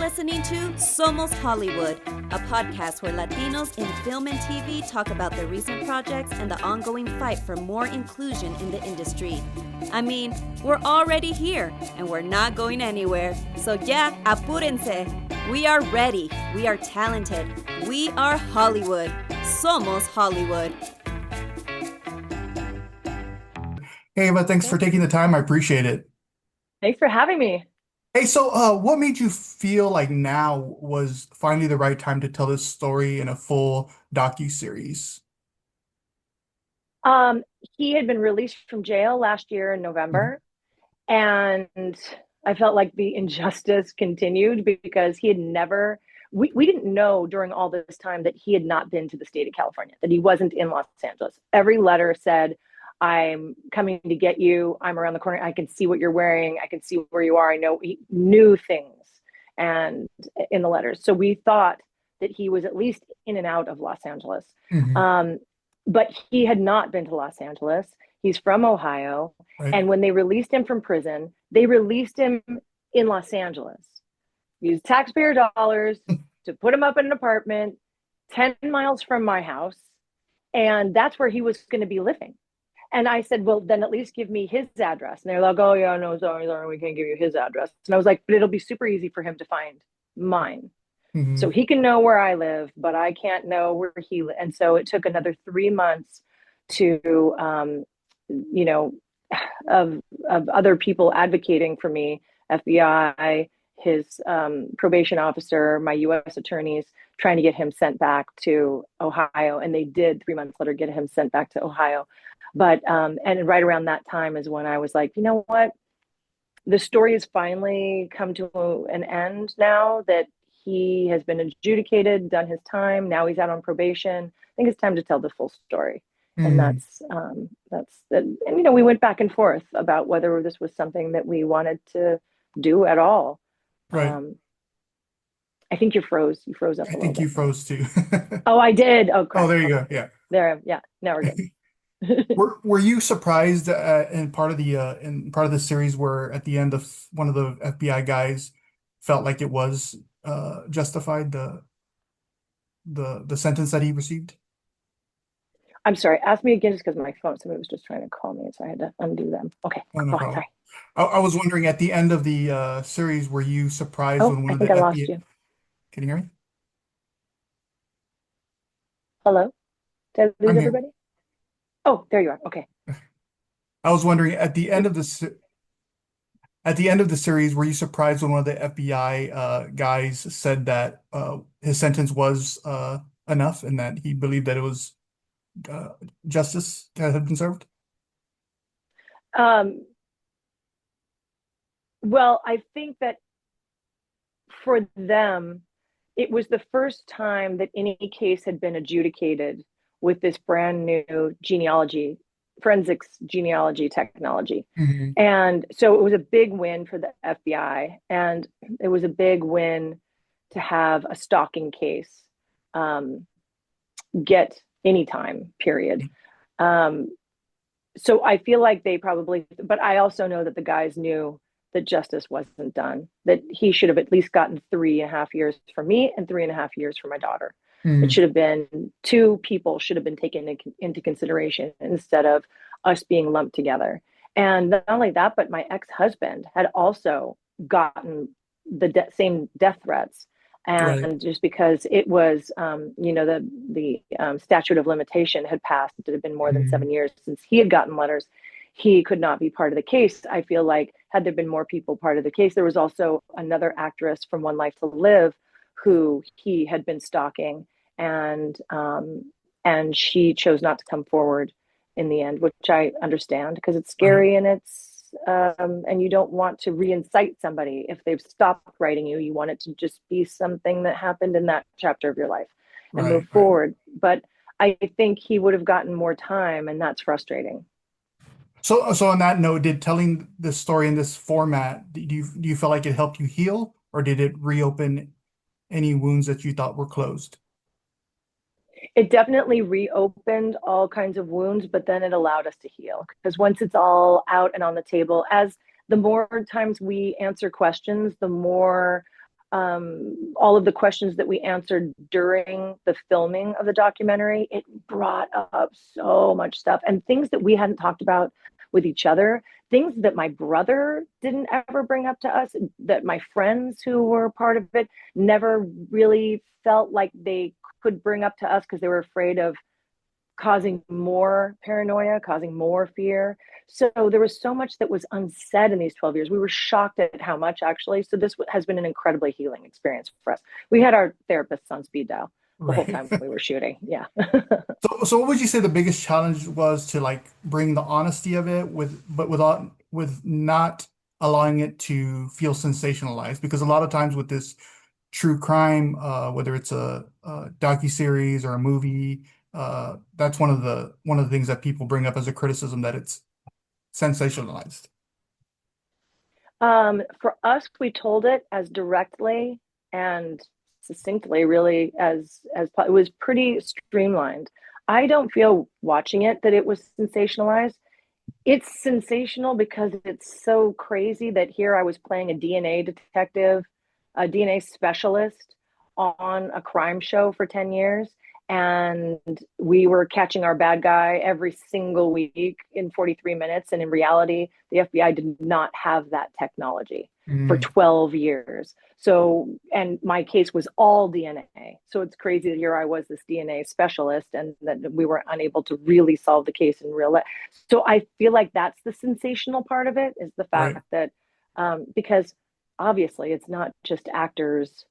listening to Somos Hollywood, a podcast where Latinos in film and TV talk about their recent projects and the ongoing fight for more inclusion in the industry. I mean, we're already here, and we're not going anywhere. So yeah, apúrense. We are ready. We are talented. We are Hollywood. Somos Hollywood. Hey, Eva, thanks for taking the time. I appreciate it. Thanks for having me. Hey, so what made you feel like now was finally the right time to tell this story in a full docu-series? He had been released from jail last year in Mhm. November, and I felt like the injustice continued because he had never, we didn't know during all this time that he had not been to the state of California, that he wasn't in Los Angeles. Every letter said, I'm coming to get you. I'm around the corner. I can see what you're wearing. I can see where you are. I know he knew things and in the letters. So we thought that he was at least in and out of Los Angeles. Hmm. Um, but he had not been to Los Angeles. He's from Ohio. Right. And when they released him from prison, they released him in Los Angeles. Used taxpayer dollars to put him up in an apartment 10 miles from my house. And that's where he was going to be living. And I said, well, then at least give me his address. And they're like, oh, yeah, no, sorry, we can't give you his address. And I was like, but it'll be super easy for him to find mine. So Hmm. he can know where I live, but I can't know where he lives. And so it took another 3 months to, you know, of other people advocating for me, FBI, his probation officer, my U.S. attorneys, trying to get him sent back to Ohio. And they did 3 months later get him sent back to Ohio. But, and right around that time is when I was like, you know what? The story has finally come to an end now that he has been adjudicated, done his time. Now he's out on probation. I think it's time to tell the full story. And Hmm. and we went back and forth about whether this was something that we wanted to do at all. Right. Um, I think you froze. You froze up I a little think you bit. froze too. Oh, I did. Oh, Oh, crap. there you go. Okay. Yeah. There. Yeah. Now we're good. Were you surprised in part of the series where at the end of one of the FBI guys felt like it was justified the sentence that he received? I'm sorry. Ask me again just because my phone, somebody was just trying to call me. So I had to undo them. Okay. Oh, no Go on. problem. Sorry. I was wondering at the end of the series, were you surprised Oh, when one I of think I the lost FBI? you. Can you hear me? Hello? Did I lose I'm here. everybody? Oh, there you are. Okay. I was wondering at the end It, of at the end of the series, were you surprised when one of the FBI guys said that his sentence was enough and that he believed that it was uh, justice that had been served? um, well, I think that for them, it was the first time that any case had been adjudicated with this brand new genealogy, forensics genealogy technology. Hmm. And so it was a big win for the FBI. And it was a big win to have a stalking case um, get any time, period. Um, so I feel like they probably, but I also know that the guys knew that justice wasn't done, that he should have at least gotten 3.5 years for me and 3.5 years for my daughter. It Hmm. should have been two people should have been taken into consideration instead of us being lumped together. And not only that, but my ex-husband had also gotten the same death threats. Right. And just because it was, the statute of limitation had passed, it had been more than Hmm. 7 years since he had gotten letters, he could not be part of the case. I feel like had there been more people part of the case, there was also another actress from One Life to Live who he had been stalking, and she chose not to come forward in the end, which I understand because it's Right. scary and and you don't want to re-incite somebody if they've stopped writing you. You want it to just be something that happened in that chapter of your life and move Right. Right. forward. But I think he would have gotten more time, and that's frustrating. So on that note, did telling this story in this format, do you feel like it helped you heal, or did it reopen any wounds that you thought were closed? It definitely reopened all kinds of wounds, but then it allowed us to heal because once it's all out and on the table, as the more times we answer questions, the more all of the questions that we answered during the filming of the documentary, it brought up so much stuff and things that we hadn't talked about with each other, things that my brother didn't ever bring up to us, that my friends who were part of it never really felt like they could bring up to us because they were afraid of causing more paranoia, causing more fear. So there was so much that was unsaid in these 12 years. We were shocked at how much, actually. So this has been an incredibly healing experience for us. We had our therapists on speed dial the whole Right. time we were shooting. Yeah. So what would you say the biggest challenge was to like bring the honesty of it but without with not allowing it to feel sensationalized? Because a lot of times with this true crime, whether it's a docuseries or a movie, that's one of the things that people bring up as a criticism that it's sensationalized. For us, we told it as directly and succinctly, really, as it was pretty streamlined. I don't feel watching it that it was sensationalized. It's sensational because it's so crazy that here I was playing a DNA detective, a DNA specialist on a crime show for 10 years. And we were catching our bad guy every single week in 43 minutes. And in reality, the FBI did not have that technology for Mm, 12 years. So, and my case was all DNA. So it's crazy that here I was, this DNA specialist, and that we were unable to really solve the case in real life. So I feel like that's the sensational part of it, is the right. fact that, because obviously it's not just actors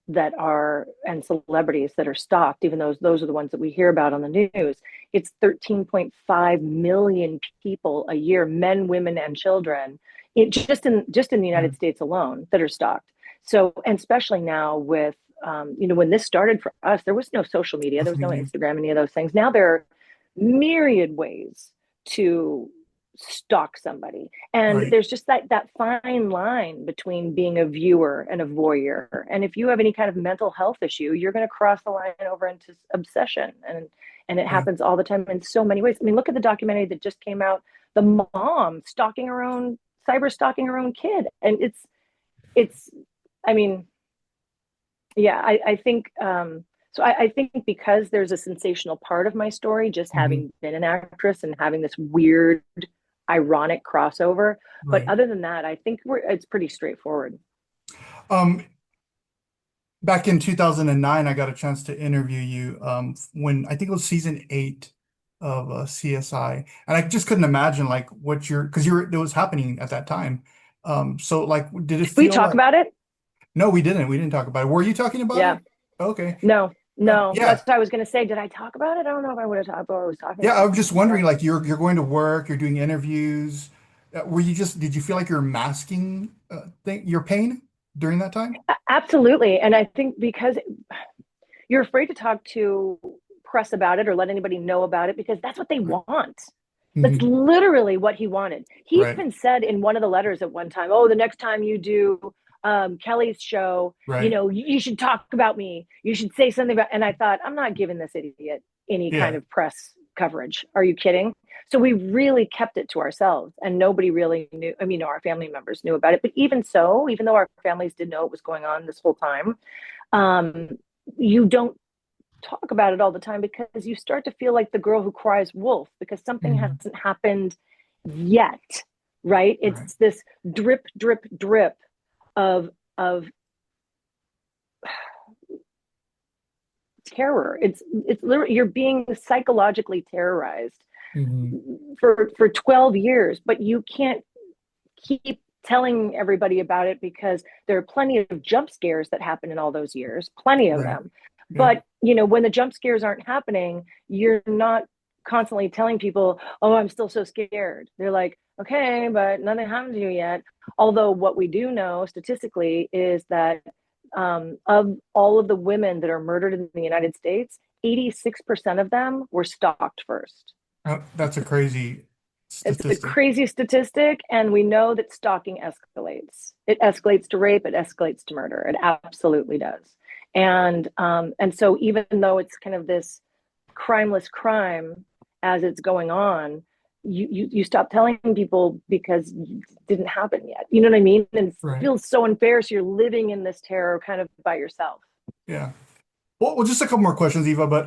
that are and celebrities that are stalked, even though those are the ones that we hear about on the news. It's 13.5 million people a year, men, women, and children, just in the United Mm, States alone, that are stalked. So, and especially now with when this started for us, there was no social media, there social was no media. Instagram, any of those things. Now there are myriad ways to stalk somebody, and Right. there's just that fine line between being a viewer and a voyeur. And if you have any kind of mental health issue, you're going to cross the line over into obsession, and it Yeah. happens all the time in so many ways. I mean, look at the documentary that just came out, the mom stalking her own, cyber stalking her own kid. And it's I mean, yeah, I think I think because there's a sensational part of my story, just Hmm. having been an actress and having this weird, ironic crossover. But Right. other than that, I think it's pretty straightforward. Um, Back in 2009, I got a chance to interview you when I think it was season 8 of CSI, and I just couldn't imagine like what you're because you were it was happening at that time. So like, did it We feel talk like? about it? No, we didn't. We didn't talk about it. Were you talking about Yeah. it? Okay. No, no. Yeah. That's what I was going to say. Did I talk about it? I don't know if I would have talked, or I was talking Yeah. about I it. was just Yeah. wondering, like, you're going to work, you're doing interviews. Did you feel like you're masking your pain during that time? Absolutely. And I think because you're afraid to talk to press about it or let anybody know about it because that's what they Right. want. That's Hmm. literally what he wanted. He Right. even said in one of the letters at one time, "Oh, the next time you do Kelly's show, Right. you should talk about me. You should say something about." And I thought, I'm not giving this idiot any kind Yeah. of press coverage. Are you kidding? So we really kept it to ourselves, and nobody really knew. I mean, our family members knew about it, but even so, even though our families did know it was going on this whole time, um, you don't talk about it all the time because you start to feel like the girl who cries wolf because something Hmm. hasn't happened yet, right? Right. It's this drip, drip, drip of terror. It's literally, you're being psychologically terrorized Hmm. for 12 years, but you can't keep telling everybody about it because there are plenty of jump scares that happen in all those years, plenty of Right. them. Yeah. But, when the jump scares aren't happening, you're not constantly telling people, "Oh, I'm still so scared." They're like, "Okay, but nothing happened to you yet." Although what we do know statistically is that of all of the women that are murdered in the United States, 86% of them were stalked first. That's a crazy It's a statistic. crazy statistic, and we know that stalking escalates. It escalates to rape. It escalates to murder. It absolutely does. And so even though it's kind of this crimeless crime as it's going on, you stop telling people because it didn't happen yet. You know what I mean? And it Right. feels so unfair. So you're living in this terror kind of by yourself. Yeah. Well, just a couple more questions, Eva. But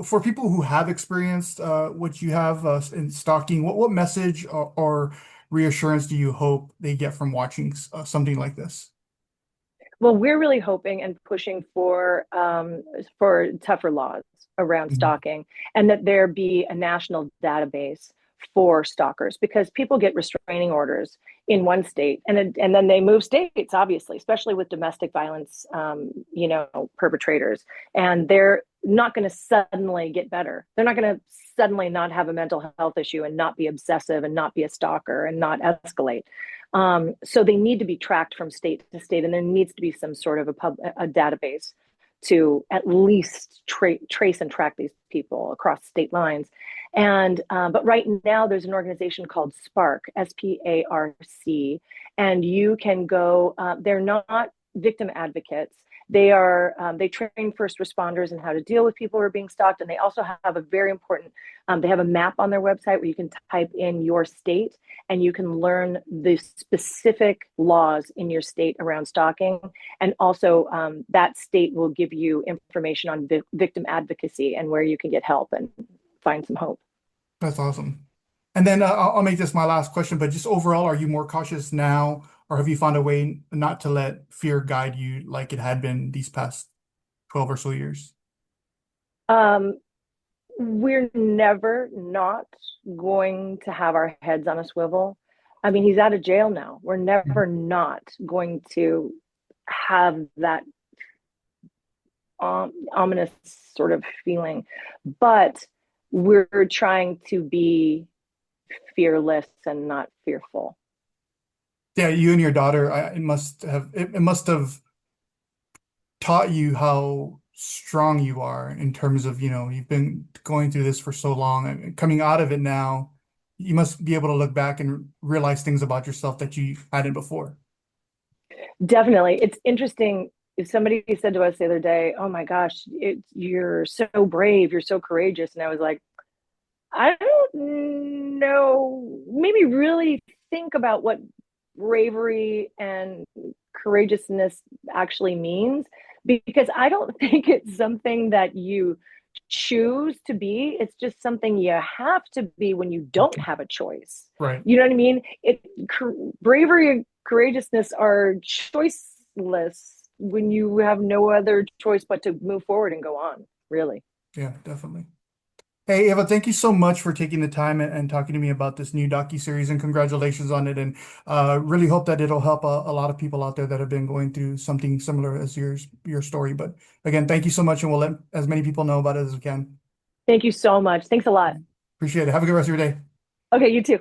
for people who have experienced what you have in stalking, what message or reassurance do you hope they get from watching something like this? Well, we're really hoping and pushing for tougher laws around Mhm. stalking, and that there be a national database for stalkers, because people get restraining orders in one state and then they move states, obviously, especially with domestic violence, perpetrators, and they're not going to suddenly get better. They're not going to suddenly not have a mental health issue and not be obsessive and not be a stalker and not escalate. So they need to be tracked from state to state, and there needs to be some sort of a database to at least trace and track these people across state lines. And but right now there's an organization called Spark, SPARC, and you can go. They're not victim advocates. They train first responders in how to deal with people who are being stalked, and they also have a very important. They have a map on their website where you can type in your state and you can learn the specific laws in your state around stalking. And also, that state will give you information on victim advocacy and where you can get help and find some hope. That's awesome. And then I'll make this my last question, but just overall, are you more cautious now, or have you found a way not to let fear guide you like it had been these past 12 or so years? Um, we're never not going to have our heads on a swivel. I mean, he's out of jail now. We're Mhm. never not going to have that ominous sort of feeling, but we're trying to be fearless and not fearful. Yeah, you and your daughter, it must have taught you how strong you are in terms of, you've been going through this for so long and coming out of it now, you must be able to look back and realize things about yourself that you hadn't before. Definitely. It's interesting. If somebody said to us the other day, "Oh my gosh, you're so brave, you're so courageous," and I was like, I don't know. Maybe really think about what bravery and courageousness actually means, because I don't think it's something that you choose to be. It's just something you have to be when you don't have a choice. Right. You know what I mean? Bravery and courageousness are choiceless when you have no other choice but to move forward and go on, really. Yeah, definitely. Hey, Eva, thank you so much for taking the time and talking to me about this new docu-series, and congratulations on it. And really hope that it'll help a lot of people out there that have been going through something similar as your story. But again, thank you so much, and we'll let as many people know about it as we can. Thank you so much. Thanks a lot. Appreciate it. Have a good rest of your day. Okay, you too.